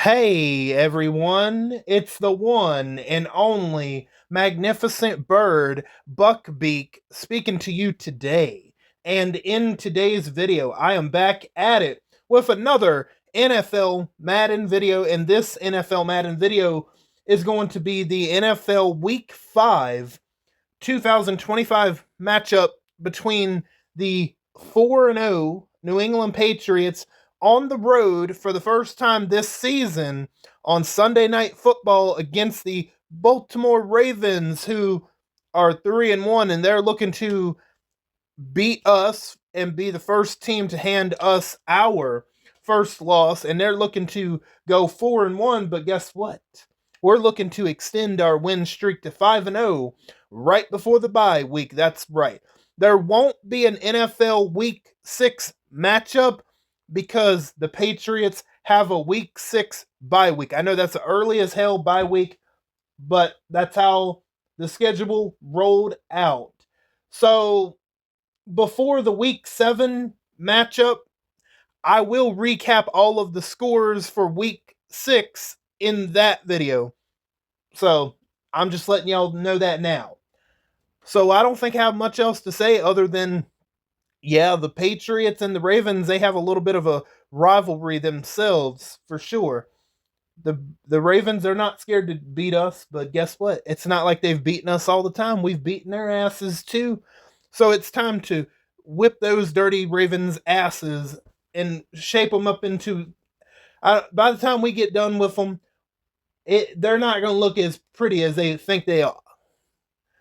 Hey everyone, it's the one and only magnificent bird, Beak, speaking to you today. And in today's video, I am back at it with another NFL Madden video. And this NFL Madden video is going to be the NFL Week 5 2025 matchup between the 4-0 New England Patriots on the road for the first time this season on Sunday Night Football against the Baltimore Ravens, who are 3-1, and they're looking to beat us and be the first team to hand us our first loss, and they're looking to go 4-1. But guess what? We're looking to extend our win streak to 5-0 right before the bye week. That's right. There won't be an NFL Week 6 matchup because the Patriots have a Week 6 bye week. I know that's early as hell bye week, but that's how the schedule rolled out. So before the Week 7 matchup, I will recap all of the scores for Week 6 in that video. So I'm just letting y'all know that now. So I don't think I have much else to say other than, yeah, the Patriots and the Ravens, they have a little bit of a rivalry themselves, for sure. The Ravens, they're not scared to beat us, but guess what? It's not like they've beaten us all the time. We've beaten their asses too. So it's time to whip those dirty Ravens asses and shape them up into. By the time we get done with them, they're not going to look as pretty as they think they are.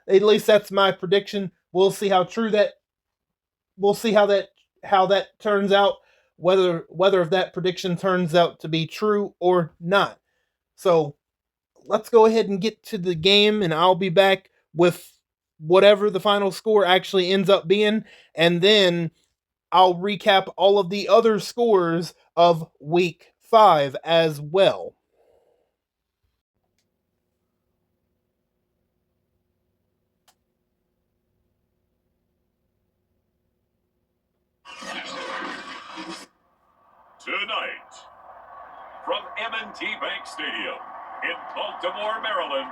At least that's my prediction. We'll see how true that. We'll see how that turns out. Whether if that prediction turns out to be true or not. So let's go ahead and get to the game, and I'll be back with whatever the final score actually ends up being, and then I'll recap all of the other scores of Week 5 as well. Tonight, from M&T Bank Stadium in Baltimore, Maryland,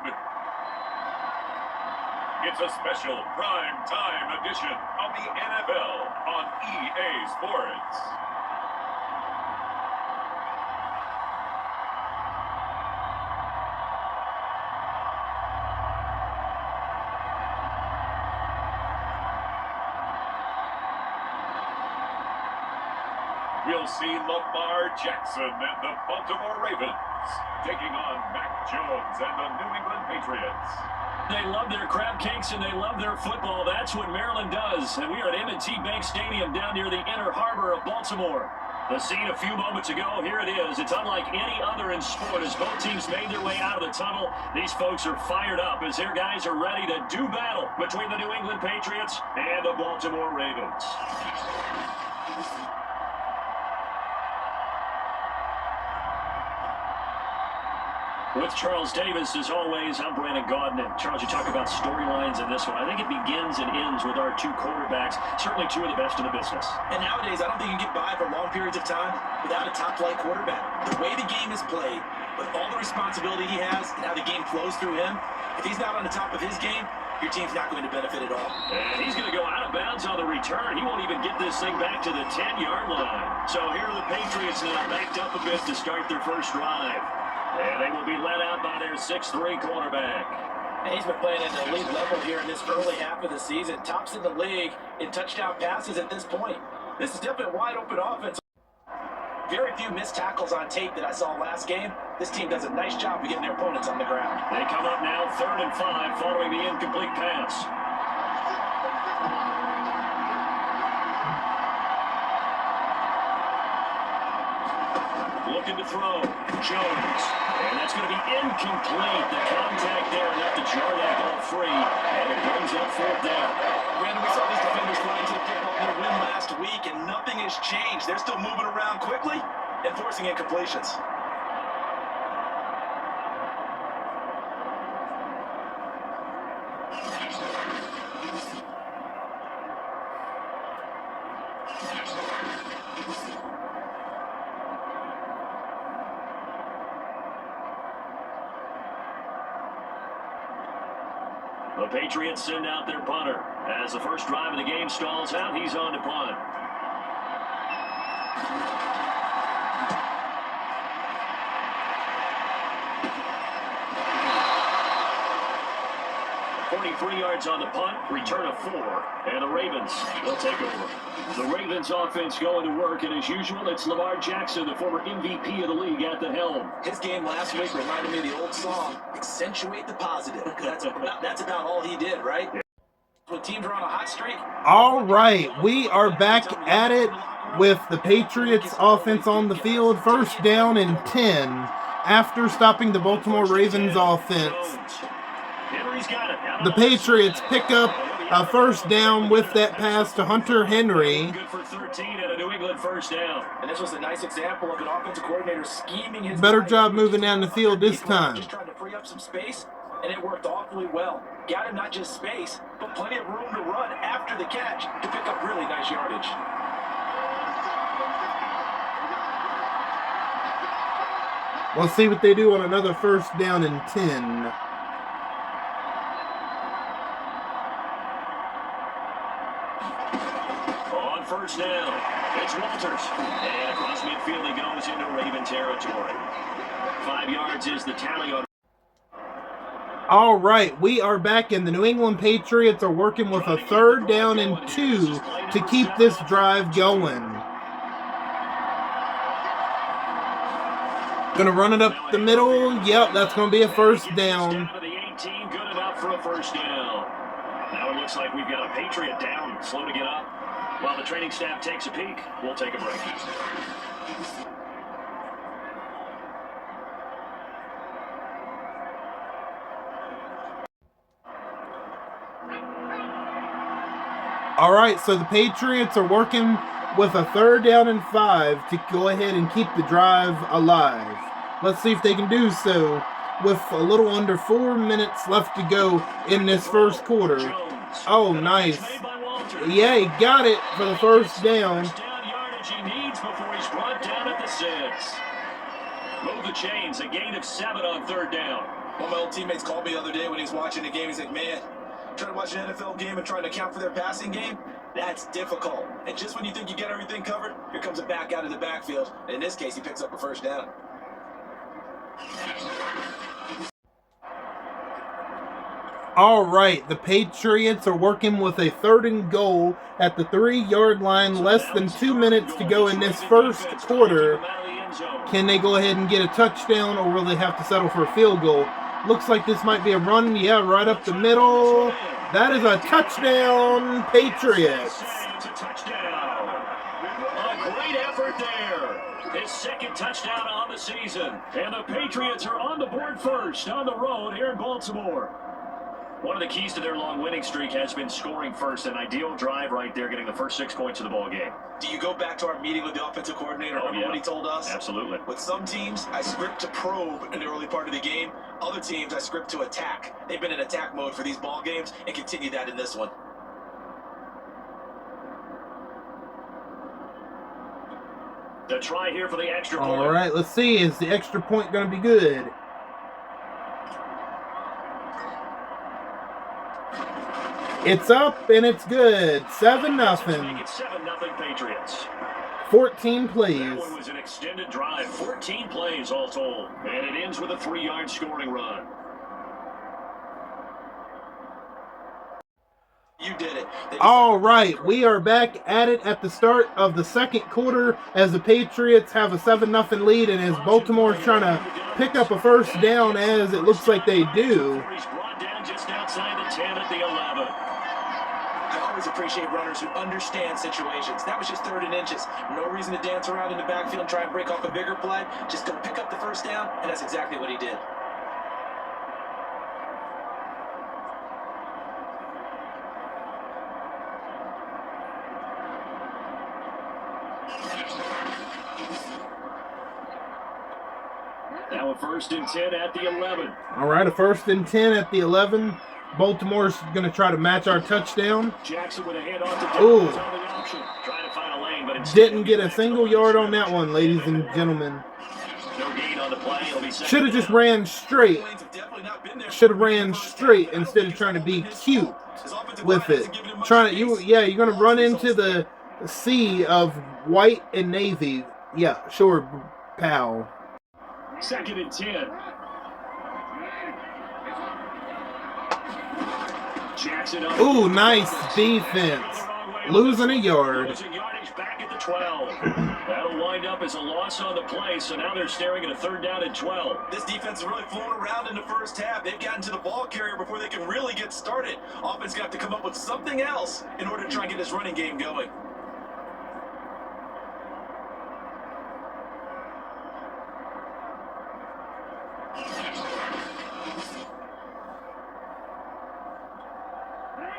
it's a special prime time edition of the NFL on EA Sports. We'll see Lamar Jackson and the Baltimore Ravens taking on Mac Jones and the New England Patriots. They love their crab cakes and they love their football. That's what Maryland does. And we are at M&T Bank Stadium down near the inner harbor of Baltimore. The scene a few moments ago, here it is. It's unlike any other in sport as both teams made their way out of the tunnel. These folks are fired up as their guys are ready to do battle between the New England Patriots and the Baltimore Ravens. With Charles Davis, as always, I'm Brandon Gaudin. Charles, you talk about storylines in this one. I think it begins and ends with our two quarterbacks, certainly two of the best in the business. And nowadays, I don't think you can get by for long periods of time without a top-flight quarterback. The way the game is played, with all the responsibility he has and how the game flows through him, if he's not on the top of his game, your team's not going to benefit at all. And he's going to go out of bounds on the return. He won't even get this thing back to the 10-yard line. So here are the Patriots now backed up a bit to start their first drive. And they will be led out by their 6'3 quarterback. And he's been playing at an elite level here in this early half of the season. Tops in the league in touchdown passes at this point. This is definitely a wide-open offense. Very few missed tackles on tape that I saw last game. This team does a nice job of getting their opponents on the ground. They come up now 3rd and 5 following the incomplete pass. Looking to throw. Jones. And that's going to be incomplete. The contact there enough to jar that ball free. And it brings up 4th down. Brandon, we saw these defenders flying to the football in a win last week, and nothing has changed. They're still moving around quickly and forcing incompletions. The Patriots send out their punter. As the first drive of the game stalls out, he's on to punt. 43 yards on the punt, return of 4, and the Ravens will take over. The Ravens offense going to work, and as usual, it's Lamar Jackson, the former MVP of the league, at the helm. His game last week reminded me of the old song, accentuate the positive. That's about all he did, right? When teams are on a hot streak. All right, we are back at it with the Patriots offense on the field. First down and 10 after stopping the Baltimore Ravens offense. The Patriots pick up a first down with that pass to Hunter Henry. Good for 13 and a New England first down. And this was a nice example of an offensive coordinator scheming his Better job moving down the field this time. Just trying to free up some space, and it worked awfully well. Got him not just space, but plenty of room to run after the catch to pick up really nice yardage. We'll see what they do on another first down and 10. First down, it's Walters, and across midfield he goes into Raven territory. 5 yards is the tally on. All right, we are back, and the New England Patriots are working with a third down and 2 to keep this drive going. Gonna run it up the middle. Yep, that's gonna be a first down. Down to the 18, good enough for a first down. Now it looks like we've got a Patriot down, slow to get up. While the training staff takes a peek, we'll take a break. All right, so the Patriots are working with a third down and 5 to go ahead and keep the drive alive. Let's see if they can do so with a little under 4 minutes left to go in this first quarter. Oh, nice. Yeah, he got it for the first down. First down yardage he needs before he's brought down at the 6. Move the chains, a gain of 7 on third down. One of my old teammates called me the other day when he was watching the game. He's like, man, trying to watch an NFL game and trying to account for their passing game, that's difficult. And just when you think you get everything covered, here comes a back out of the backfield. And in this case, he picks up a first down. All right, the Patriots are working with a third and goal at the 3-yard line. Less than 2 minutes to go in this first quarter. Can they go ahead and get a touchdown, or will they have to settle for a field goal? Looks like this might be a run. Yeah, right up the middle. That is a touchdown, Patriots. It's a touchdown. A great effort there. His second touchdown on the season. And the Patriots are on the board first on the road here in Baltimore. One of the keys to their long winning streak has been scoring first. An ideal drive right there, getting the first 6 points of the ball game. Do you go back to our meeting with the offensive coordinator? Remember what he told us? Absolutely. With some teams, I script to probe in the early part of the game. Other teams, I script to attack. They've been in attack mode for these ball games and continue that in this one. The try here for the extra point. All right, let's see. Is the extra point going to be good? It's up and it's good. 7-0. Make it 7-0 Patriots. 14 That plays. one was an extended drive. 14 plays all told. And it ends with a 3-yard scoring run. You did it. All right, we are back at it at the start of the second quarter as the Patriots have a 7-0 lead, and as Baltimore's trying to pick up a first down, as it looks like they do. He's brought down just outside the 10 at the 11. I always appreciate runners who understand situations. That was just 3rd and inches. No reason to dance around in the backfield and try and break off a bigger play. Just go pick up the first down, and that's exactly what he did. Now a 1st and 10 at the 11. All right, a 1st and 10 at the 11. Baltimore's going to try to match our touchdown. Jackson with a handoff to Ooh. Downs on the option. Trying to find a lane, but instead Didn't get a single yard on that one, ladies and gentlemen. no gain on the play. It'll It'll be second Should have just down. ran straight. Should have ran straight instead of trying to be cute with it. You're gonna run into the sea of white and navy. Yeah, sure, pal. Second and 10. Jackson up. Ooh, nice defense. Losing a yard. Losing yardage back at the 12. That'll wind up as a loss on the play, so now they're staring at a third down and 12. This defense is really flown around in the first half. They've gotten to the ball carrier before they can really get started. Offense got to come up with something else in order to try and get this running game going.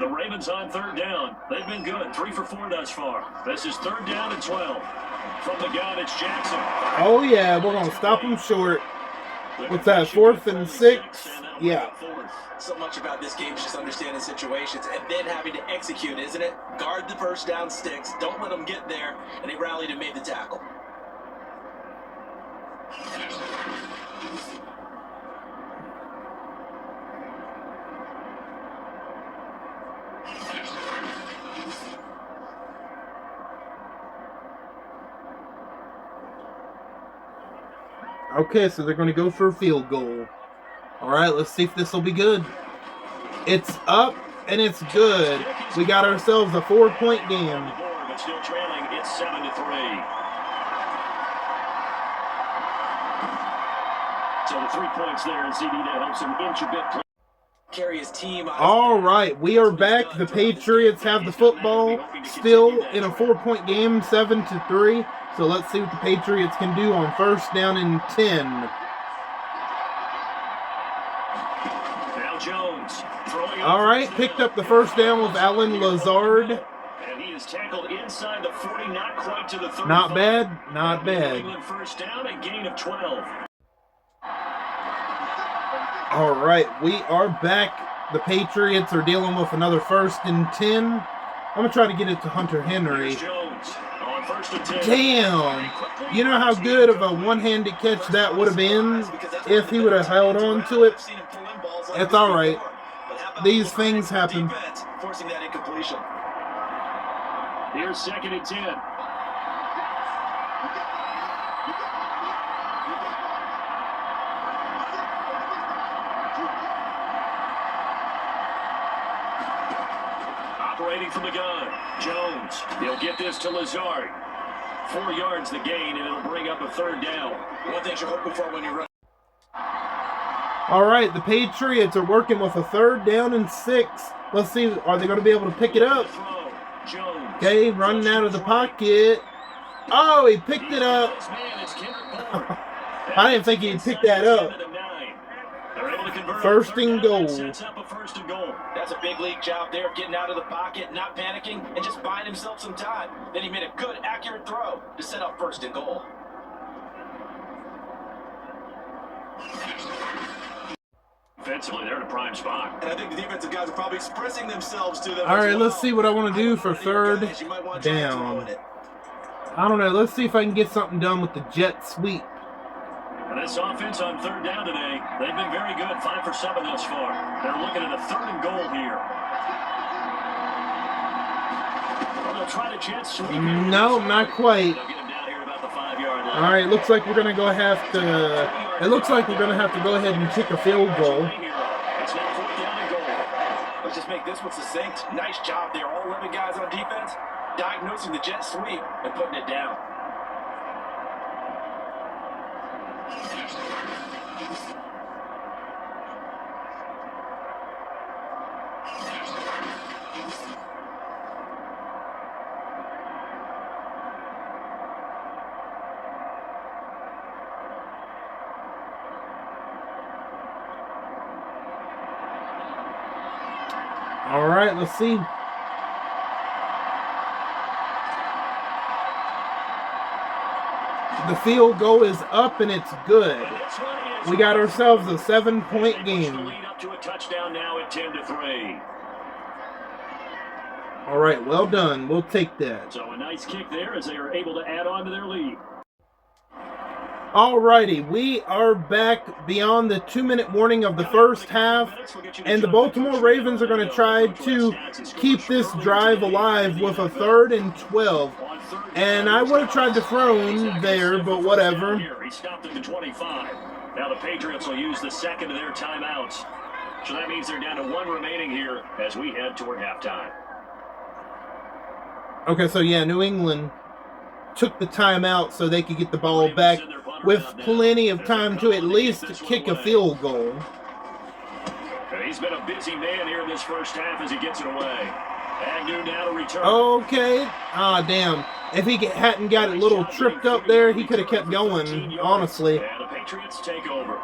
The Ravens on third down. They've been good. 3 for 4 thus far. This is third down and 12. From the gun, it's Jackson. Oh, yeah, we're going to stop them short. What's that, 4th and 6? Yeah. So much about this game is just understanding situations and then having to execute, isn't it? Guard the first down sticks. Don't let them get there. And they rallied and made the tackle. Okay, so they're going to go for a field goal. All right, let's see if this will be good. It's up, and it's good. We got ourselves a 4-point game. But still trailing, it's 7-3. So the 3 points there, and CD that helps him inch a bit. Carry his team. All right, we are back. The Patriots have the football, still in a 4-point game, 7-3. So let's see what the Patriots can do on first down and 10. Now Jones. All right, picked up the first down with Alan Lazard. And he is tackled inside the 40, not quite to the 35. Not bad, not bad. England first down, a gain of 12. All right, we are back. The Patriots are dealing with another first and 10. I'm going to try to get it to Hunter Henry. Jones on first and 10. Damn! You know how good of a one-handed catch that would have been if he would have held on to it? It's all right. These things happen. Forcing that incompletion. Here's second and 10. Operating from the gun, Jones. He'll get this to Lazard. 4 yards the gain, and it'll bring up a third down. One thing you're hoping for when you run. All right, the Patriots are working with a third down and 6. Let's see, are they going to be able to pick it up? Okay, running out of the pocket. Oh, he picked it up. I didn't think he'd pick that up. First and goal. That's a big league job there, getting out of the pocket, not panicking, and just buying himself some time. Then he made a good, accurate throw to set up first and goal. Defensively, they're in a prime spot. And I think the defensive guys are probably expressing themselves to them. All right, let's see what I want to do for third down. I don't know. Let's see if I can get something done with the jet sweep. And this offense on third down today, they've been very good, 5 for 7 thus far. They're looking at a third and goal here. Well, they'll try to jet sweep. No, not quite. They'll get him down here about the 5-yard line. All right, looks like we're gonna It looks like we're gonna have to go ahead and kick a field goal. It's now 4th down and goal. Let's just make this one succinct. Nice job there, all 11 guys on defense, diagnosing the jet sweep and putting it down. All right, let's see. The field goal is up and it's good. We got ourselves a 7-point game. Lead up to a touchdown now at 10-3. All right, well done. We'll take that. So a nice kick there as they are able to add on to their lead. Alrighty, we are back beyond the 2-minute warning of the first half, and the Baltimore Ravens are going to try to keep this drive alive with a 3rd and 12. And I would have tried to throw there, but whatever. He stopped at the 25. Now the Patriots will use the second of their timeouts. So that means they're down to 1 remaining here as we head toward halftime. Okay, so yeah, New England took the timeout so they could get the ball back with plenty of time to at least kick a field goal. He's been a busy man here in this first half as he gets it away. Agnew now to return. Okay. Ah, damn. If he hadn't got a little tripped up there, he could have kept going, honestly. And the Patriots take over.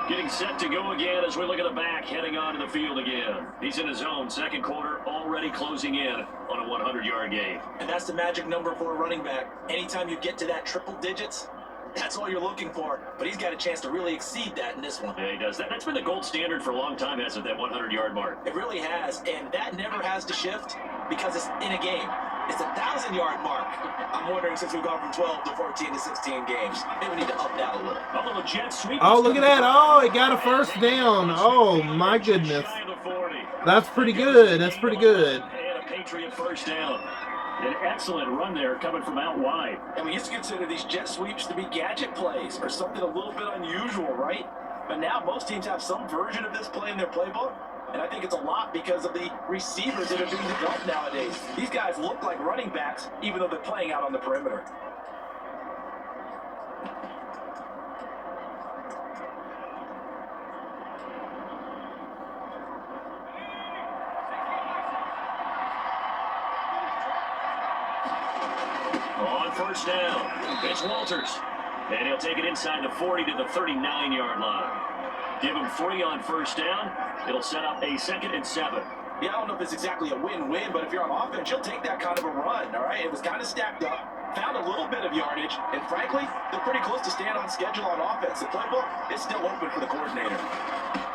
Getting set to go again as we look at the back, heading onto the field again. He's in his own second quarter, already closing in on a 100-yard game. And that's the magic number for a running back. Anytime you get to that triple digits, that's all you're looking for. But he's got a chance to really exceed that in this one. Yeah, he does. That's been the gold standard for a long time, hasn't it, that 100-yard mark? It really has, and that never has to shift because it's in a game. It's a 1,000-yard mark. I'm wondering, since we've gone from 12 to 14 to 16 games, maybe we need to up that a little. A little jet sweep. Oh, look at that. Oh, it got a first down. Oh, my goodness. That's pretty good. That's pretty good. And a Patriot first down. An excellent run there coming from out wide. And we used to consider these jet sweeps to be gadget plays or something a little bit unusual, right? But now most teams have some version of this play in their playbook. And I think it's a lot because of the receivers that are being developed nowadays. These guys look like running backs, even though they're playing out on the perimeter. On first down, it's Walters. And he'll take it inside the 40 to the 39-yard line. Give him 3 on first down. It'll set up a 2nd and 7. Yeah, I don't know if it's exactly a win-win, but if you're on offense, you'll take that kind of a run, all right? It was kind of stacked up, found a little bit of yardage, and frankly, they're pretty close to staying on schedule on offense. The playbook is still open for the coordinator.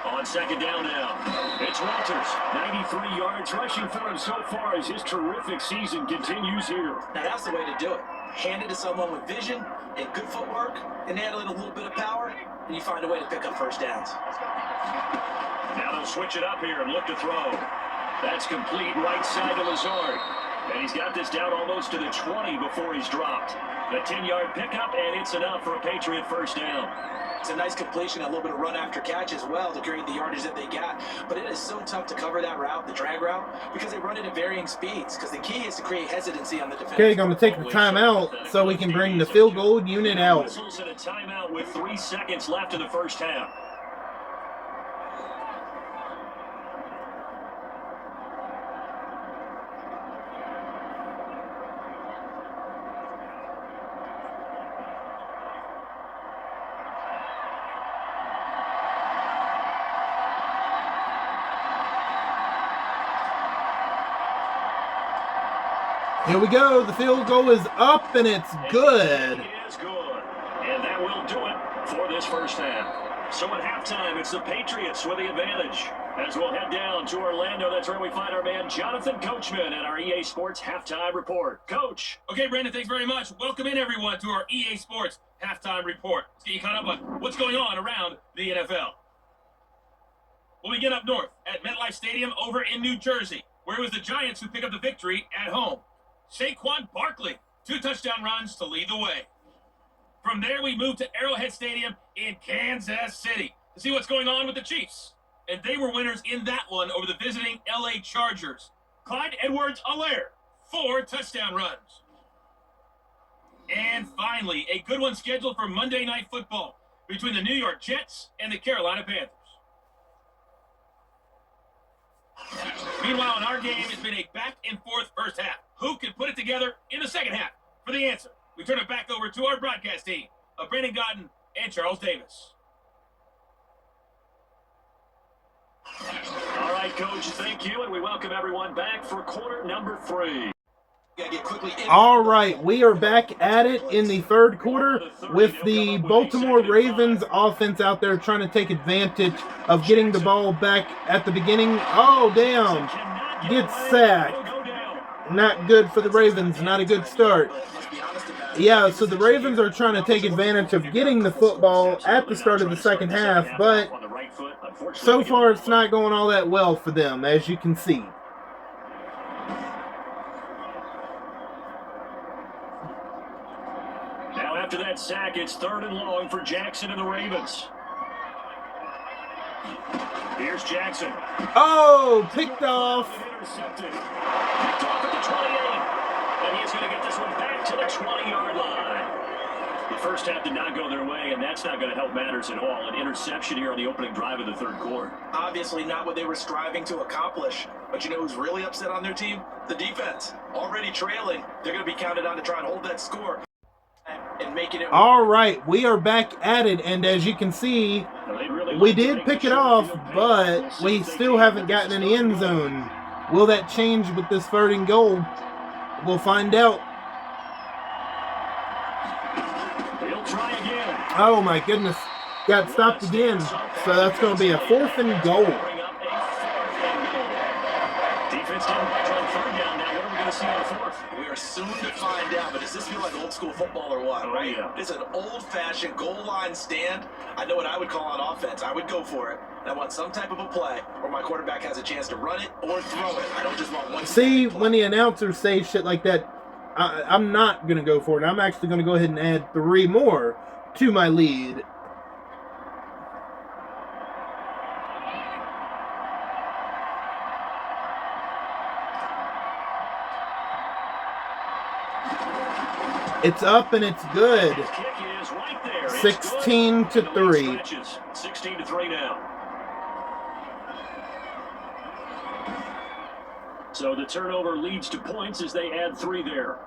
On second down now, it's Walters. 93 yards rushing for him so far as his terrific season continues here. Now, that's the way to do it. Hand it to someone with vision and good footwork, and add a little bit of power, and you find a way to pick up first downs. Now they'll switch it up here and look to throw. That's complete right side to Lazard. And he's got this down almost to the 20 before he's dropped. The 10-yard pickup, and it's enough for a Patriot first down. It's a nice completion, a little bit of run after catch as well to create the yardage that they got. But it is so tough to cover that route, the drag route, because they run it at varying speeds. Because the key is to create hesitancy on the defense. Okay, going to take the timeout so we can bring the field goal unit out. Whistles and a timeout with 3 seconds left in the first half. Here we go. The field goal is up, and it's good. It is good. And that will do it for this first half. So at halftime, it's the Patriots with the advantage. As we'll head down to Orlando, that's where we find our man Jonathan Coachman at our EA Sports Halftime Report. Coach. Okay, Brandon, thanks very much. Welcome in, everyone, to our EA Sports Halftime Report. Let's get you caught up on what's going on around the NFL. We'll begin up north at MetLife Stadium over in New Jersey, where it was the Giants who pick up the victory at home. Saquon Barkley, 2 touchdown runs to lead the way. From there, we move to Arrowhead Stadium in Kansas City to see what's going on with the Chiefs. And they were winners in that one over the visiting LA Chargers. Clyde Edwards-Helaire, 4 touchdown runs. And finally, a good one scheduled for Monday Night Football between the New York Jets and the Carolina Panthers. Meanwhile, in our game, it's been a back-and-forth first half. Who can put it together in the second half? For the answer, we turn it back over to our broadcast team of Brandon Godden and Charles Davis. All right, Coach, thank you, and we welcome everyone back for quarter number 3. All right, we are back at it in the third quarter with the Baltimore Ravens offense out there trying to take advantage of getting the ball back at the beginning. Oh, damn. Gets sacked. Not good for the Ravens. Not a good start. Let's be honest about Yeah, so the Ravens are trying to take advantage of getting the football at the start of the second half, but so far it's not going all that well for them, as you can see. Now after that sack, it's 3rd and long for Jackson and the Ravens. Here's Jackson. Oh, picked off. Intercepted. Picked off at the 28. And he's going to get this one back to the 20-yard line. The first half did not go their way, and that's not going to help matters at all. An interception here on the opening drive of the 3rd quarter. Obviously not what they were striving to accomplish. But you know who's really upset on their team? The defense. Already trailing. They're going to be counted on to try and hold that score. And making it. All right, we are back at it, and as you can see, we did pick it off, but we still haven't gotten in the end zone. Will that change with this 3rd and goal? We'll find out. He'll try again. Oh my goodness, got stopped again. So that's going to be a 4th and goal. Defense didn't budge on 3rd down. Now what are we going to see on 4th? We are soon to find out, but does this feel like old school football or what, right? Yeah. It's an old-fashioned goal line stand. I know what I would call on offense. I would go for it. And I want some type of a play where my quarterback has a chance to run it or throw it. I don't just want one. See, when the announcers say shit like that, I'm not going to go for it. I'm actually going to go ahead and add 3 more to my lead. It's up and it's good. 16-3. 16-3 now. So the turnover leads to points as they add 3 there.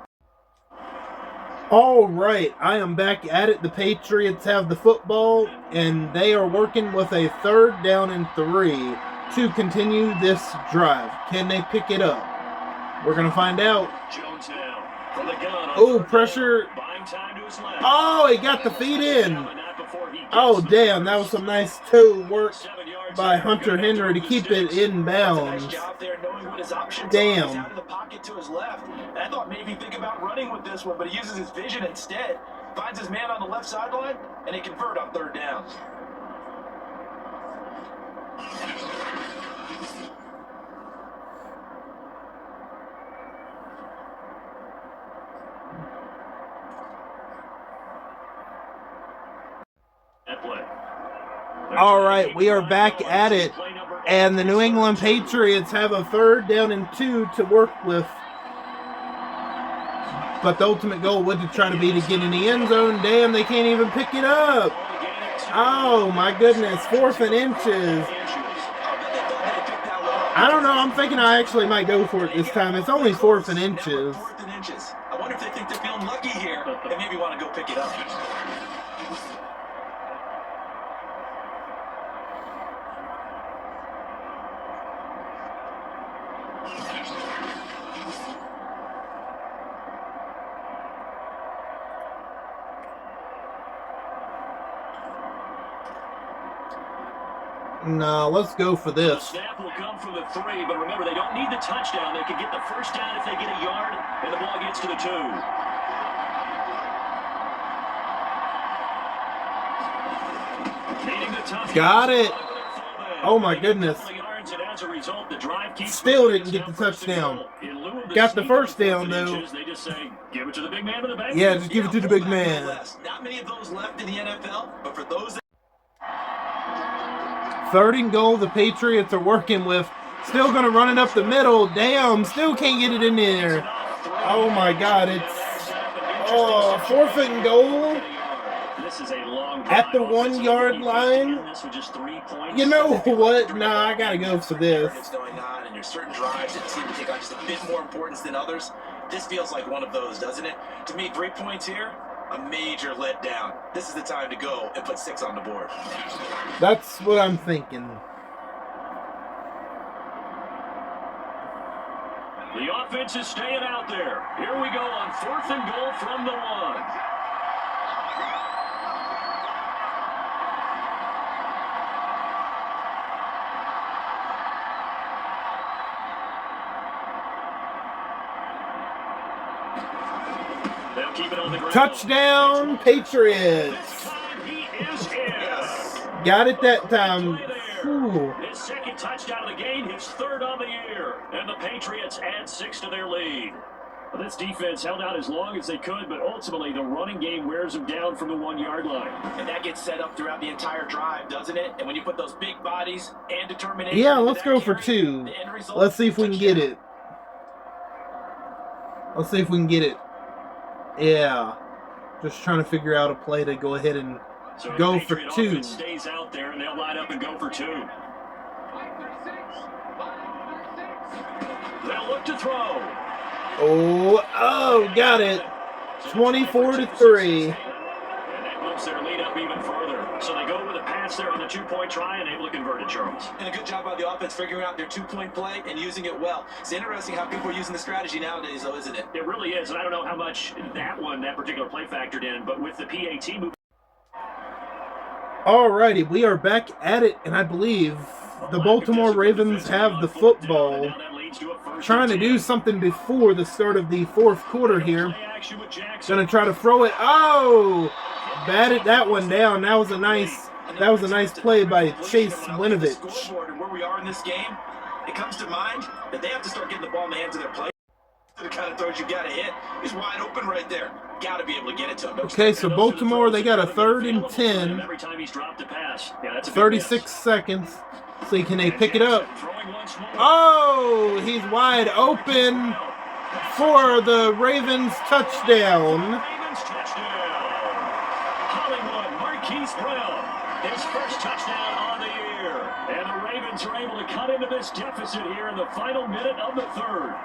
All right, I am back at it. The Patriots have the football, and they are working with a 3rd down and 3 to continue this drive. Can they pick it up? We're going to find out. Jones now from the gun. Oh, pressure. Oh, he got the feet in. Oh, damn, that was some nice toe work by Hunter Henry to keep it in bounds. Damn. Out of the pocket to his left. And I thought maybe think about running with this one, but he uses his vision instead. Finds his man on the left sideline, and they convert on 3rd down. All right, we are back at it, and the New England Patriots have a 3rd down and 2 to work with. But the ultimate goal would try to be to get in the end zone. Damn, they can't even pick it up. Oh my goodness, 4th and inches. I don't know, I'm thinking I actually might go for it this time. It's only 4th and inches. I wonder if they think they're feeling lucky here and maybe want to go pick it up. No, let's go for The this. snap will come from the 3, but remember, they don't need the touchdown. They can get the 1st down if they get a yard, and the ball gets to the 2. Got it. Oh my goodness. Still didn't get the touchdown. Got the 1st down though. Yeah, just give it to the big man. Not many of those left in the NFL, but for those 3rd and goal, the Patriots are working with. Still going to run it up the middle. Damn, still can't get it in there. Oh my God, it's 4th and goal at the 1-yard line. You know what? Nah, I got to go for this. What's going on, and there's certain drives that seem to take on just a bit more importance than others. This feels like one of those, doesn't it? To me, 3 points here, a major letdown. This is the time to go and put 6 on the board. That's what I'm thinking. The offense is staying out there. Here we go on 4th and goal from the 1. They'll Keep it on the ground. Touchdown, Patriots. This time he is here. Got it that time. Ooh. His second touchdown of the game, his third on the year. And the Patriots add 6 to their lead. Well, this defense held out as long as they could, but ultimately the running game wears them down from the 1-yard line. And that gets set up throughout the entire drive, doesn't it? And when you put those big bodies and determination... Yeah, let's go for 2. Let's see if we can get it. Let's see if we can get it. Yeah. Just trying to figure out a play to go ahead and go for 2. Stays out there and they'll line up and go for 2. They'll look to throw. Oh, got it. 24-3. And that moves their lead up even further. So they go with a pass there on the 2-point try and able to convert it, Charles. And a good job by the offense figuring out their 2-point play and using it well. It's interesting how people are using the strategy nowadays, though, isn't it? It really is, and I don't know how much that particular play factored in, but with the PAT move. Alrighty, we are back at it, and I believe the Baltimore Ravens have the football. Trying to do something before the start of the 4th quarter here. Gonna try to throw it. Oh! Batted that one down. That was a nice play by Chase Winovich. Where we are in this game, it comes to mind that they have to start getting the ball in the hands of their players. The kind of throws you gotta hit. He's wide open right there. Gotta be able to get it to him. Okay, so Baltimore, they got a 3rd and 10. 36 seconds. See, can they pick it up? Oh, he's wide open for the Ravens touchdown. Hollywood Marquise Brown, his first touchdown on the year. And the Ravens are able to cut into this deficit here in the final minute of the 3rd.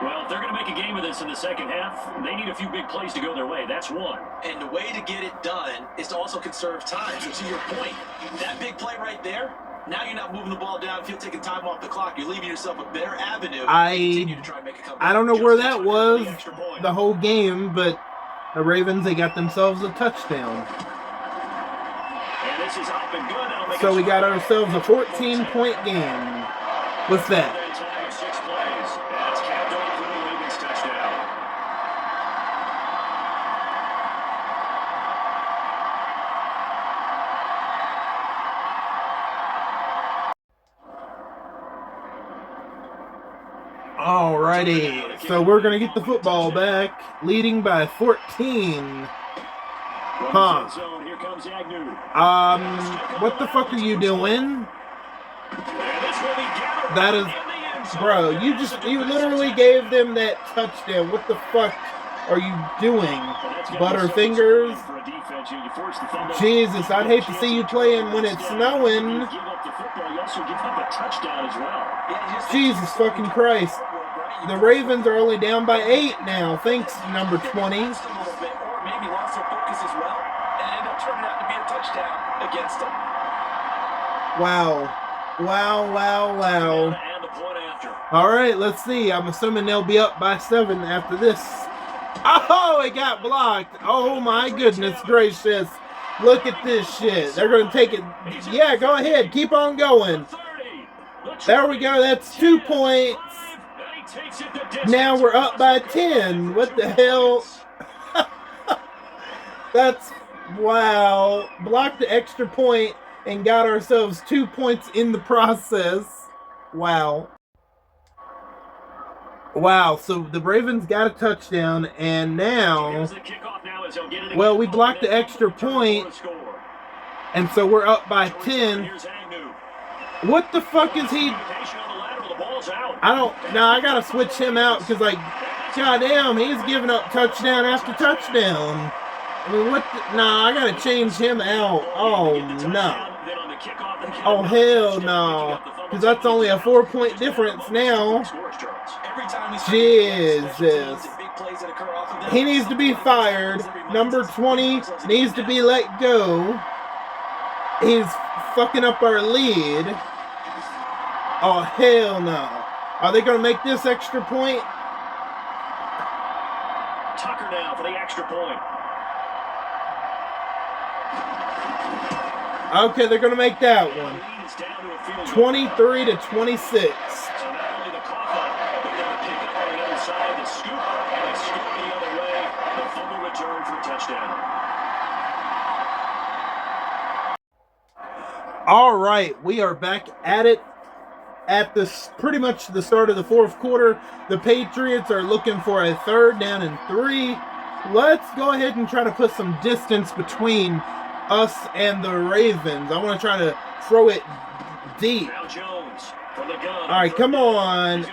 Well, if they're going to make a game of this in the second half, they need a few big plays to go their way. That's one. And the way to get it done is to also conserve time. So to your point, that big play right there, now you're not moving the ball downfield, taking time off the clock. You're leaving yourself a better avenue. I don't know where that was the whole game, but the Ravens, they got themselves a touchdown. And this is up and good. So we got ourselves a 14-point game with that. Alrighty, so we're going to get the football back, leading by 14. Huh. What the fuck are you doing? That is, bro, you literally gave them that touchdown. What the fuck are you doing? Butterfingers? Jesus, I'd hate to see you playing when it's snowing. Jesus fucking Christ. The Ravens are only down by 8 now. Thanks, number 20. Maybe lost their focus as well, and it ended up turning out to be a touchdown against them. Wow. All right, let's see. I'm assuming they'll be up by 7 after this. Oh, it got blocked. Oh, my goodness gracious. Look at this shit. They're going to take it. Yeah, go ahead. Keep on going. There we go. That's 2 points. Now we're up by 10. What the hell? That's, wow. Blocked the extra point and got ourselves 2 points in the process. Wow. Wow, so the Ravens got a touchdown, and now, well, we blocked the extra point, and so we're up by 10. What the fuck is he? I gotta switch him out, because, like, goddamn, he's giving up touchdown after touchdown. I mean, I gotta change him out. Oh, no. Oh, hell no. Because that's only a 4-point difference now. Jesus. He needs to be fired. Number 20 needs to be let go. He's fucking up our lead. Oh, hell no. Are they going to make this extra point? Tucker now for the extra point. Okay, they're going to make that one. 23-26. a touchdown. All right, we are back at it at this pretty much the start of the fourth quarter. The Patriots are looking for a 3rd down and 3. Let's go ahead and try to put some distance between us and the Ravens. I want to try to throw it deep. Now Jones from the gun. All right, come on.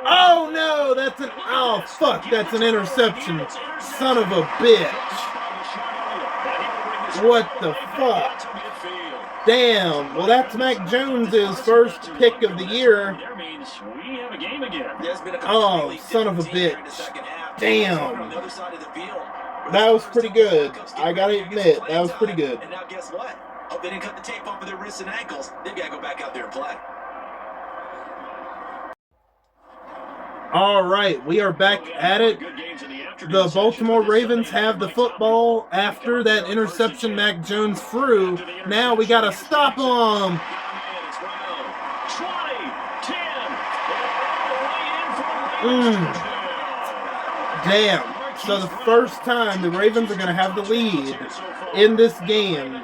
Oh no, that's an interception. Son of a bitch. What the fuck? Damn. Well, that's Mac Jones's first pick of the year. Oh, son of a bitch. Damn. That was pretty good. I gotta admit, that was pretty good. And now guess what? Hope they didn't cut the tape off of their wrists and ankles. They've got to go back out there and play. All right, we are back at it. The Baltimore Ravens have the football after that interception Mac Jones threw. Now we got to stop them. Damn. So the first time the Ravens are going to have the lead in this game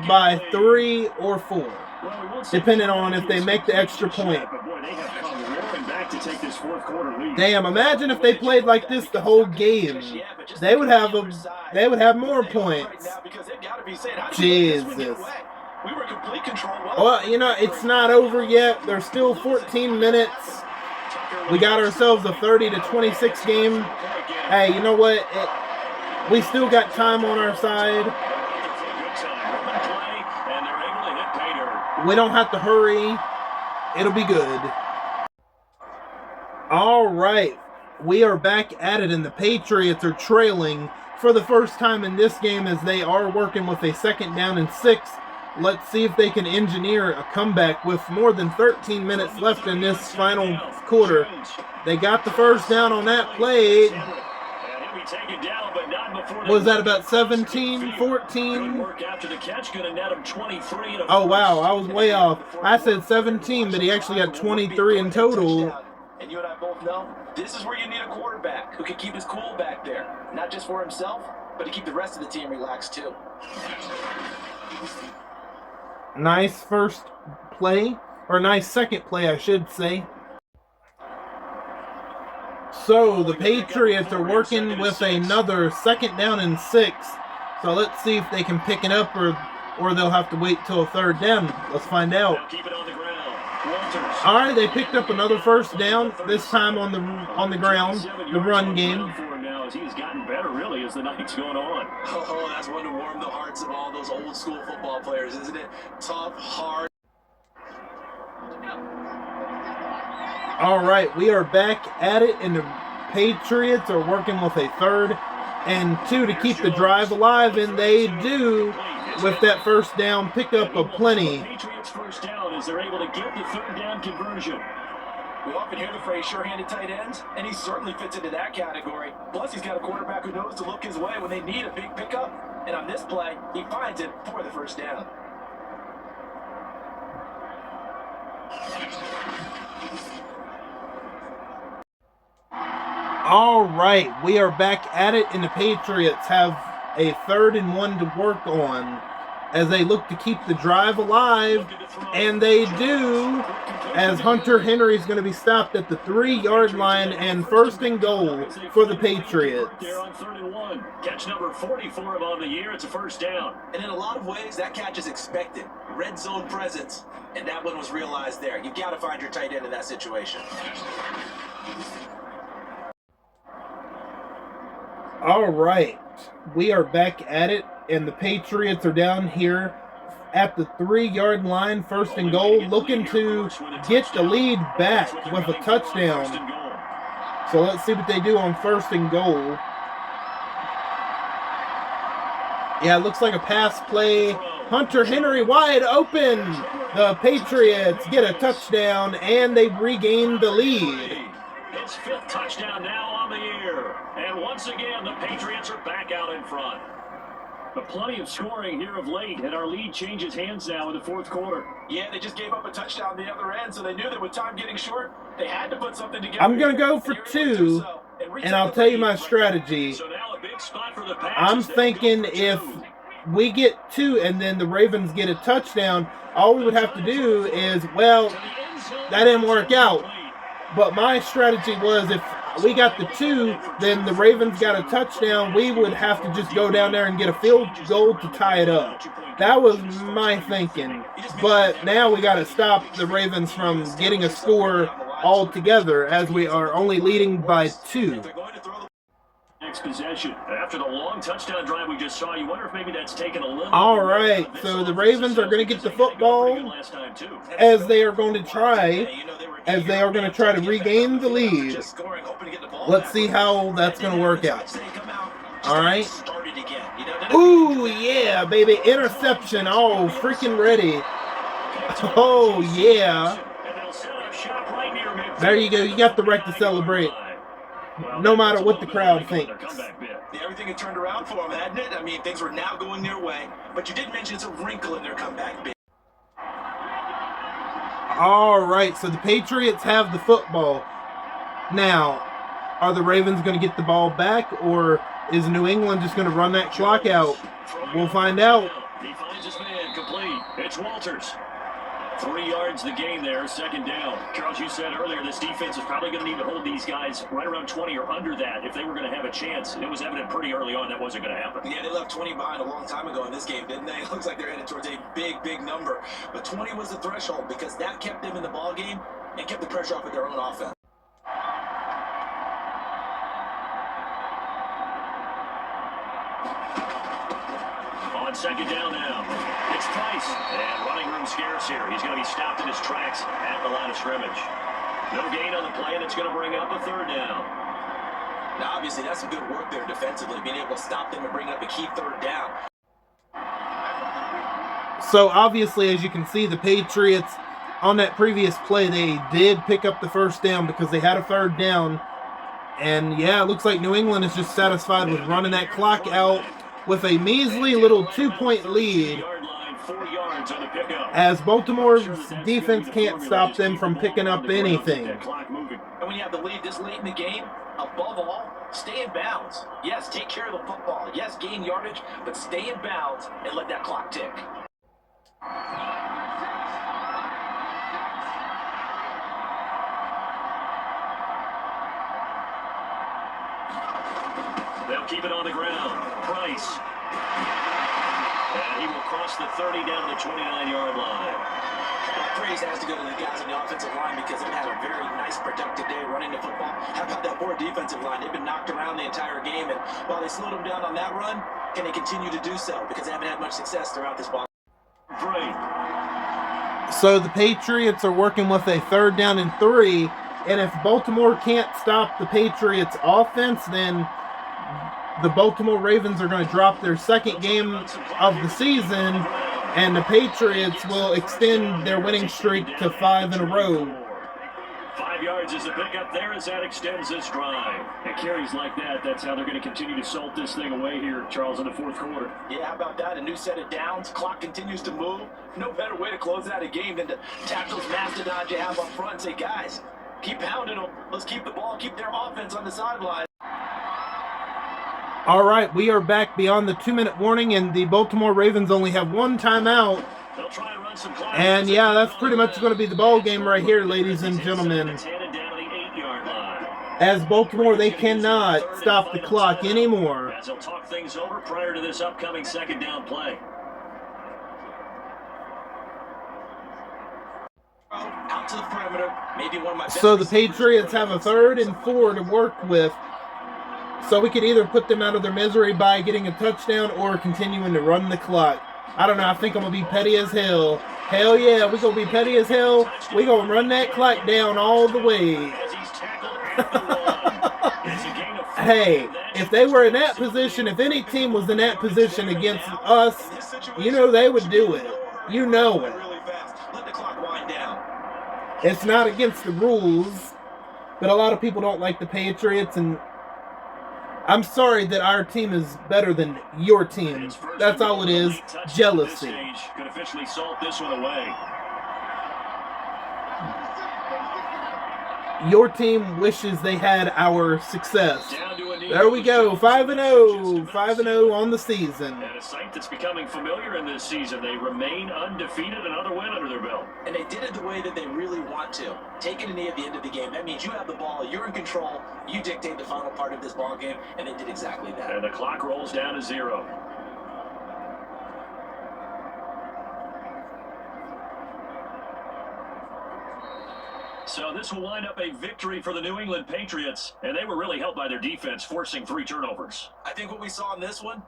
by 3 or 4, depending on if they make the extra point. Damn, imagine if they played like this the whole game. They would have more points. Jesus. Well, you know, it's not over yet. There's still 14 minutes. We got ourselves a 30-26 game. Hey, you know what? We still got time on our side. We don't have to hurry. It'll be good. All right. We are back at it, and the Patriots are trailing for the first time in this game as they are working with a 2nd down and 6. Let's see if they can engineer a comeback with more than 13 minutes left in this final quarter. They got the first down on that play. Was that about 17, 14? Oh, wow, I was way off. I said 17, but he actually got 23 in total. And you and I both know, this is where you need a quarterback who can keep his cool back there. Not just for himself, but to keep the rest of the team relaxed too. Nice first play, or nice second play, I should say. So the Patriots are working with another 2nd down and 6. So let's see if they can pick it up, or they'll have to wait till a 3rd down. Let's find out. All right, they picked up another first down. This time on the ground, the run game. He's gotten better, really, as the night's going on. Oh, that's one to warm the hearts of all those old school football players, isn't it? Tough, hard. All right, we are back at it, and the Patriots are working with a 3rd and 2 to keep the drive alive, and they do with that first down pickup of plenty. Patriots first down as they're able to get the 3rd down conversion. We often hear the phrase sure-handed tight ends, and he certainly fits into that category. Plus, he's got a quarterback who knows to look his way when they need a big pickup. And on this play, he finds it for the first down. All right, we are back at it, and the Patriots have a 3rd and 1 to work on as they look to keep the drive alive, and they do, as Hunter Henry is going to be stopped at the 3-yard line, and 1st and goal for the Patriots. They're on 3rd and 1. Catch number 44 on the year. It's a first down. And in a lot of ways, that catch is expected. Red zone presence. And that one was realized there. You've got to find your tight end in that situation. All right, we are back at it, and the Patriots are down here at the 3-yard line, 1st and goal, looking to get the lead back with a touchdown. So let's see what they do on 1st and goal. Yeah, it looks like a pass play. Hunter Henry wide open. The Patriots get a touchdown, and they regain the lead. His 5th touchdown now on the year. And once again, the Patriots are back out in front. But plenty of scoring here of late, and our lead changes hands now in the 4th quarter. Yeah, they just gave up a touchdown the other end, so they knew that with time getting short, they had to put something together. I'm going to go for 2, and I'll tell you my strategy. Big spot for the Pats I'm as they thinking go for if two. we get 2 and then the Ravens get a touchdown, all we would have to do is, well, To the end zone, that didn't work it's out. incomplete. But my strategy was if we got the 2, then the Ravens got a touchdown, we would have to just go down there and get a field goal to tie it up. That was my thinking. But now we got to stop the Ravens from getting a score altogether, as we are only leading by 2. Next possession. After the long touchdown drive we just saw, you wonder if maybe that's taken a little. All right, so the Ravens are going to get the football as they are going to try to regain the lead. Let's see how that's going to work out. All right. Ooh, yeah, baby. Interception. Oh, freaking ready. Oh, yeah. There you go. You got the right to celebrate, no matter what the crowd thinks. Everything had turned around for them, hadn't it? I mean, things were now going their way. But you did mention it's a wrinkle in their comeback bid. All right, so the Patriots have the football. Now, are the Ravens going to get the ball back, or is New England just going to run that clock out? We'll find out. He finds his man complete. It's Walters. 3 yards the gain there, second down. Charles, you said earlier this defense is probably going to need to hold these guys right around 20 or under that if they were going to have a chance. It was evident pretty early on that wasn't going to happen. Yeah, they left 20 behind a long time ago in this game, didn't they? It looks like they're headed towards a big, big number. But 20 was the threshold because that kept them in the ball game and kept the pressure off of their own offense. On second down now, it's Price, and running room scarce here. He's going to be stopped in his tracks at the line of scrimmage. No gain on the play, and it's going to bring up a third down. Now, obviously, that's some good work there defensively, being able to stop them and bring up a key third down. So, obviously, as you can see, the Patriots, on that previous play, they did pick up the first down because they had a third down. And, yeah, it looks like New England is just satisfied with running that clock out with a measly little 2-point lead, as Baltimore's defense can't stop them from picking up anything. And when you have the lead this late in the game, above all, stay in bounds. Yes, take care of the football. Yes, gain yardage, but stay in bounds and let that clock tick. They'll keep it on the ground. Price. And he will cross the 30 down the 29-yard line. Praise has to go to the guys on the offensive line because they've had a very nice, productive day running the football. How about that poor defensive line? They've been knocked around the entire game, and while they slowed them down on that run, can they continue to do so? Because they haven't had much success throughout this ball. Great. So the Patriots are working with a 3rd down and 3, and if Baltimore can't stop the Patriots' offense, then the Baltimore Ravens are going to drop their second game of the season, and the Patriots will extend their winning streak to 5 in a row. 5 yards is the pickup there as that extends this drive. It carries like that. That's how they're going to continue to salt this thing away here, Charles, in the 4th quarter. Yeah, how about that? A new set of downs. Clock continues to move. No better way to close out a game than to tap those mastodons you have up front and say, guys, keep pounding them. Let's keep the ball, keep their offense on the sideline. All right, we are back beyond the 2-minute warning, and the Baltimore Ravens only have 1 timeout. They'll try and run some And yeah, that's pretty much going to be the ball game right here, ladies and gentlemen. As Baltimore, they cannot stop the clock anymore. As they'll talk things over prior to this upcoming second down play. Out to the perimeter. Maybe one of my best So the Patriots have a 3rd and 4 to work with. So we could either put them out of their misery by getting a touchdown or continuing to run the clock. I don't know. I think I'm going to be petty as hell. Hell yeah, we're going to be petty as hell. We're going to run that clock down all the way. Hey, if they were in that position, if any team was in that position against us, you know they would do it. You know it. It's not against the rules, but a lot of people don't like the Patriots, and I'm sorry that our team is better than your team. That's all it is. Jealousy. Could officially salt this one away. Your team wishes they had our success. Down to a There we go, 5-0, 5-0 on the season. And a sight that's becoming familiar in this season. They remain undefeated, another win under their belt. And they did it the way that they really want to. Taking a knee at the end of the game. That means you have the ball, you're in control, you dictate the final part of this ball game, and they did exactly that. And the clock rolls down to 0. So this will wind up a victory for the New England Patriots, and they were really helped by their defense, forcing 3 turnovers. I think what we saw in this one,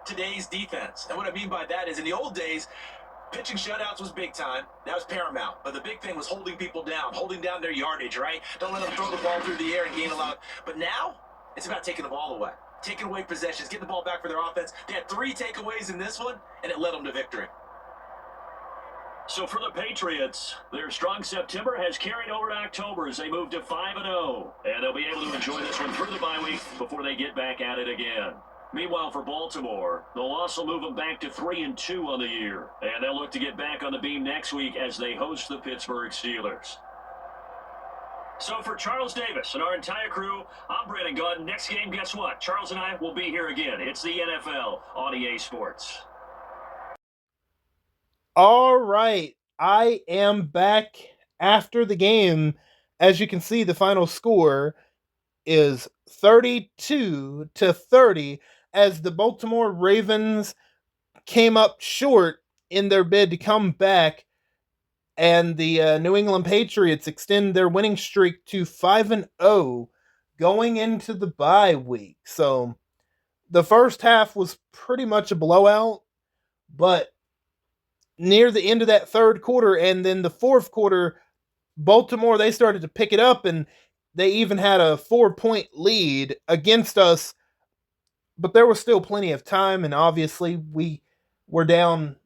today's defense. And what I mean by that is in the old days, pitching shutouts was big time. That was paramount. But the big thing was holding people down, holding down their yardage, right? Don't let them throw the ball through the air and gain a lot. But now, it's about taking the ball away. Taking away possessions, getting the ball back for their offense. They had 3 takeaways in this one, and it led them to victory. So for the Patriots, their strong September has carried over to October as they move to 5-0. And they'll be able to enjoy this one through the bye week before they get back at it again. Meanwhile, for Baltimore, the loss will move them back to 3-2 on the year. And they'll look to get back on the beam next week as they host the Pittsburgh Steelers. So for Charles Davis and our entire crew, I'm Brandon Gunn. Next game, guess what? Charles and I will be here again. It's the NFL on EA Sports. All right, I am back after the game. As you can see, the final score is 32-30 as the Baltimore Ravens came up short in their bid to come back, and the New England Patriots extend their winning streak to 5-0 going into the bye week. So the first half was pretty much a blowout, but near the end of that third quarter and then the fourth quarter, Baltimore, they started to pick it up, and they even had a 4-point lead against us, but there was still plenty of time, and obviously we were down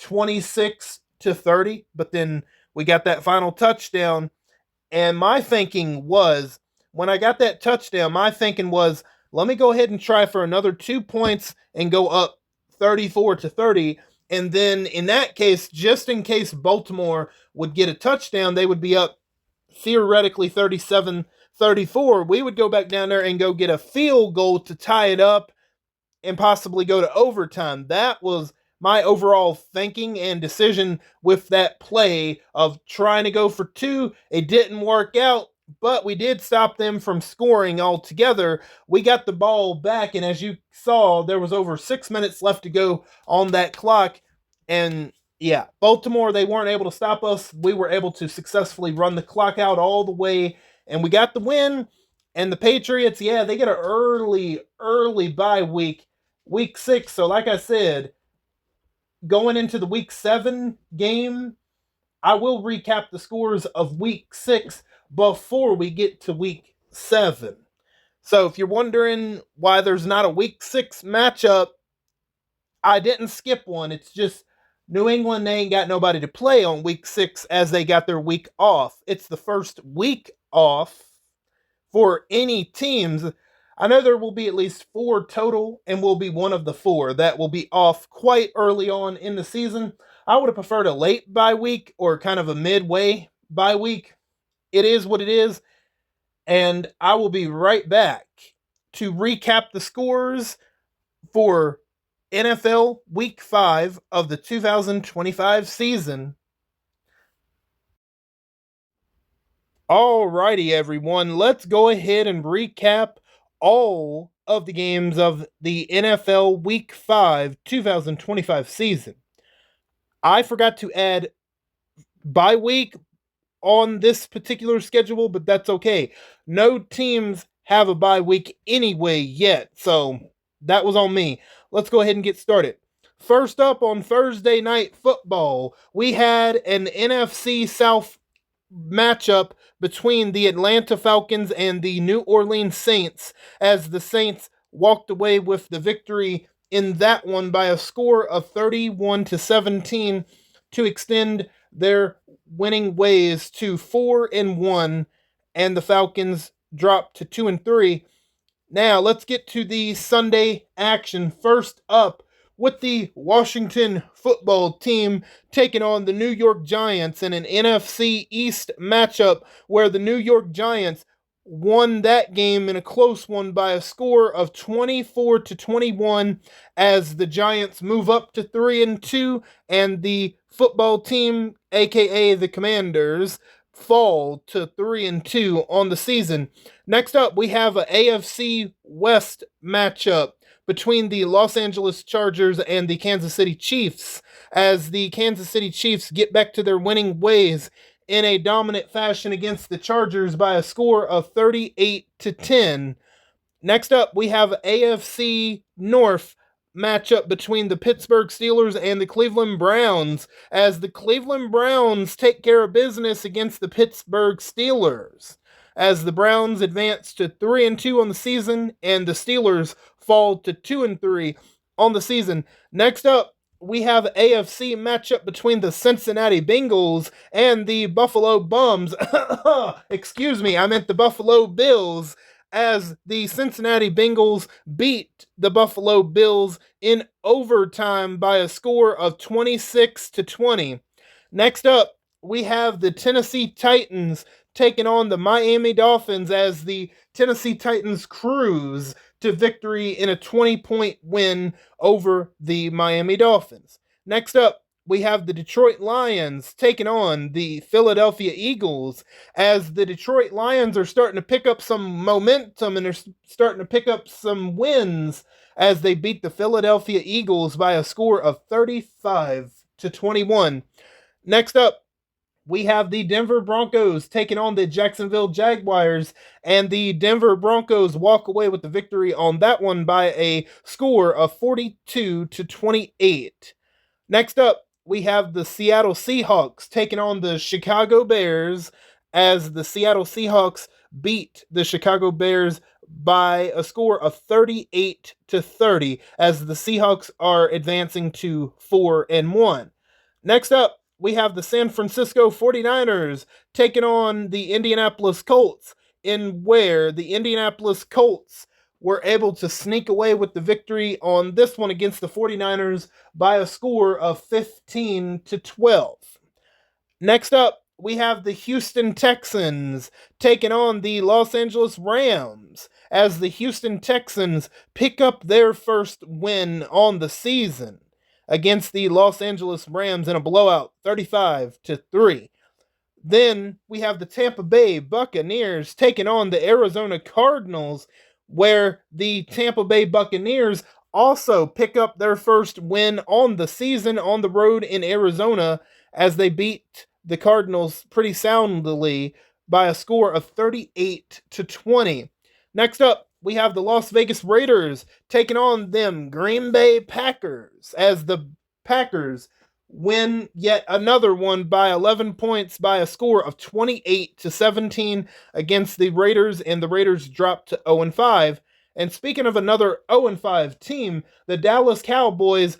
26-30, but then we got that final touchdown, and my thinking was, when I got that touchdown, my thinking was, let me go ahead and try for another 2 points and go up 34-30. And then in that case, just in case Baltimore would get a touchdown, they would be up theoretically 37-34. We would go back down there and go get a field goal to tie it up and possibly go to overtime. That was my overall thinking and decision with that play of trying to go for 2. It didn't work out, but we did stop them from scoring altogether. We got the ball back, and as you saw, there was over 6 minutes left to go on that clock. And yeah, Baltimore, they weren't able to stop us. We were able to successfully run the clock out all the way, and we got the win. And the Patriots, yeah, they get an early bye week, week 6. So like I said, going into the week 7 game, I will recap the scores of week 6 before we get to week 7. So if you're wondering why there's not a week 6 matchup, I didn't skip one. It's just New England, they ain't got nobody to play on week 6 as they got their week off. It's the first week off for any teams. I know there will be at least 4 total, and we'll be one of the 4 that will be off quite early on in the season. I would have preferred a late bye week or kind of a midway bye week. It is what it is, and I will be right back to recap the scores for NFL Week 5 of the 2025 season. Alrighty, everyone, let's go ahead and recap all of the games of the NFL Week 5 2025 season. I forgot to add bye week on this particular schedule, but that's okay. No teams have a bye week anyway yet, so that was on me. Let's go ahead and get started. First up on Thursday Night Football, we had an NFC South matchup between the Atlanta Falcons and the New Orleans Saints, as the Saints walked away with the victory in that one by a score of 31-17 to extend their winning ways to 4-1, and the Falcons dropped to 2-3. Now let's get to the Sunday action. First up, with the Washington football team taking on the New York Giants in an NFC East matchup where the New York Giants won that game in a close one by a score of 24-21 as the Giants move up to 3-2 and the football team, aka the Commanders, fall to 3-2 on the season. Next up, we have an AFC West matchup between the Los Angeles Chargers and the Kansas City Chiefs as the Kansas City Chiefs get back to their winning ways in a dominant fashion against the Chargers by a score of 38-10. Next up, we have AFC North matchup between the Pittsburgh Steelers and the Cleveland Browns as the Cleveland Browns take care of business against the Pittsburgh Steelers as the Browns advance to 3-2 on the season and the Steelers fall to 2-3 on the season. Next up, we have an AFC matchup between the Cincinnati Bengals and the Buffalo Bums. Excuse me, I meant the Buffalo Bills as the Cincinnati Bengals beat the Buffalo Bills in overtime by a score of 26-20. Next up, we have the Tennessee Titans taking on the Miami Dolphins as the Tennessee Titans cruise to victory in a 20-point win over the Miami Dolphins. Next up, we have the Detroit Lions taking on the Philadelphia Eagles as the Detroit Lions are starting to pick up some momentum and they're starting to pick up some wins as they beat the Philadelphia Eagles by a score of 35-21. Next up, we have the Denver Broncos taking on the Jacksonville Jaguars, and the Denver Broncos walk away with the victory on that one by a score of 42-28. Next up, we have the Seattle Seahawks taking on the Chicago Bears as the Seattle Seahawks beat the Chicago Bears by a score of 38-30 as the Seahawks are advancing to 4-1. Next up, we have the San Francisco 49ers taking on the Indianapolis Colts, in where the Indianapolis Colts were able to sneak away with the victory on this one against the 49ers by a score of 15-12. Next up, we have the Houston Texans taking on the Los Angeles Rams as the Houston Texans pick up their first win on the season against the Los Angeles Rams in a blowout, 35-3. Then we have the Tampa Bay Buccaneers taking on the Arizona Cardinals, where the Tampa Bay Buccaneers also pick up their first win on the season on the road in Arizona as they beat the Cardinals pretty soundly by a score of 38-20. Next up, we have the Las Vegas Raiders taking on them Green Bay Packers as the Packers win yet another one by 11 points by a score of 28-17 against the Raiders, and the Raiders drop to 0-5. And speaking of another 0-5 team, the Dallas Cowboys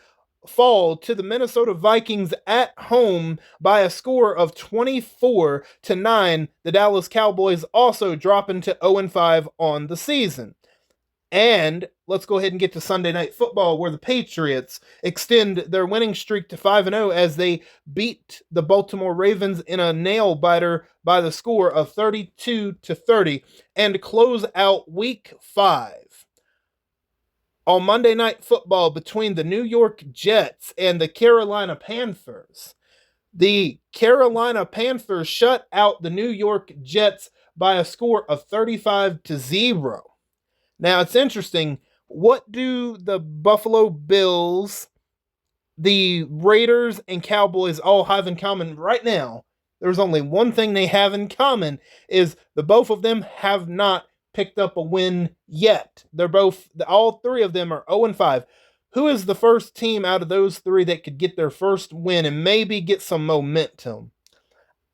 fall to the Minnesota Vikings at home by a score of 24-9. The Dallas Cowboys also dropping to 0-5 on the season. And let's go ahead and get to Sunday Night Football, where the Patriots extend their winning streak to 5-0 as they beat the Baltimore Ravens in a nail-biter by the score of 32-30 and close out Week 5. On Monday Night Football between the New York Jets and the Carolina Panthers, the Carolina Panthers shut out the New York Jets by a score of 35-0. Now, it's interesting. What do the Buffalo Bills, the Raiders, and Cowboys all have in common right now? There's only one thing they have in common, is the both of them have not picked up a win yet. All three of them are 0-5. Who is the first team out of those three that could get their first win and maybe get some momentum?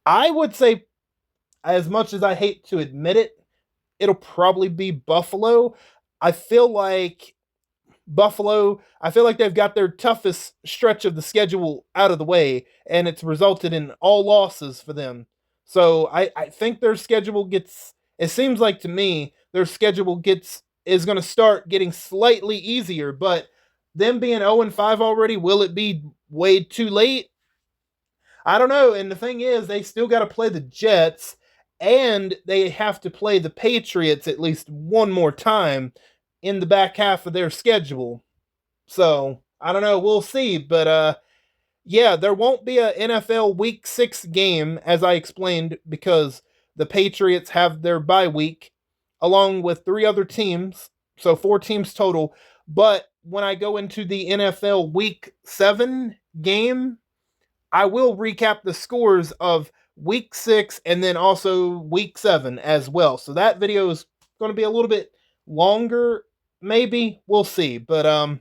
I would say, as much as I hate to admit it, it'll probably be Buffalo. I feel like they've got their toughest stretch of the schedule out of the way, and it's resulted in all losses for them. So I think their schedule it seems like to me, their schedule is going to start getting slightly easier, but them being 0-5 already, will it be way too late? I don't know. And the thing is, they still got to play the Jets, and they have to play the Patriots at least one more time in the back half of their schedule. So, I don't know, we'll see, but yeah, there won't be a NFL Week 6 game, as I explained, because the Patriots have their bye week, along with 3 other teams, so 4 teams total. But when I go into the NFL Week 7 game, I will recap the scores of Week 6 and then also Week 7 as well. So that video is going to be a little bit longer, maybe. We'll see. But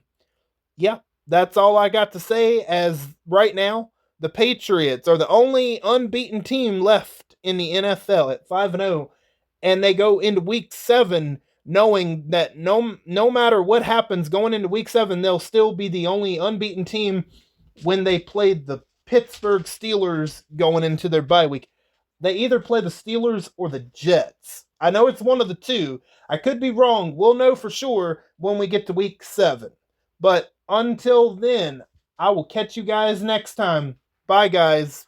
yeah, that's all I got to say. As right now, the Patriots are the only unbeaten team left in the NFL at 5-0, and they go into Week 7 knowing that no matter what happens going into Week 7, they'll still be the only unbeaten team when they played the Pittsburgh Steelers going into their bye week. They either play the Steelers or the Jets. I know it's one of the two. I could be wrong. We'll know for sure when we get to Week 7. But until then, I will catch you guys next time. Bye, guys.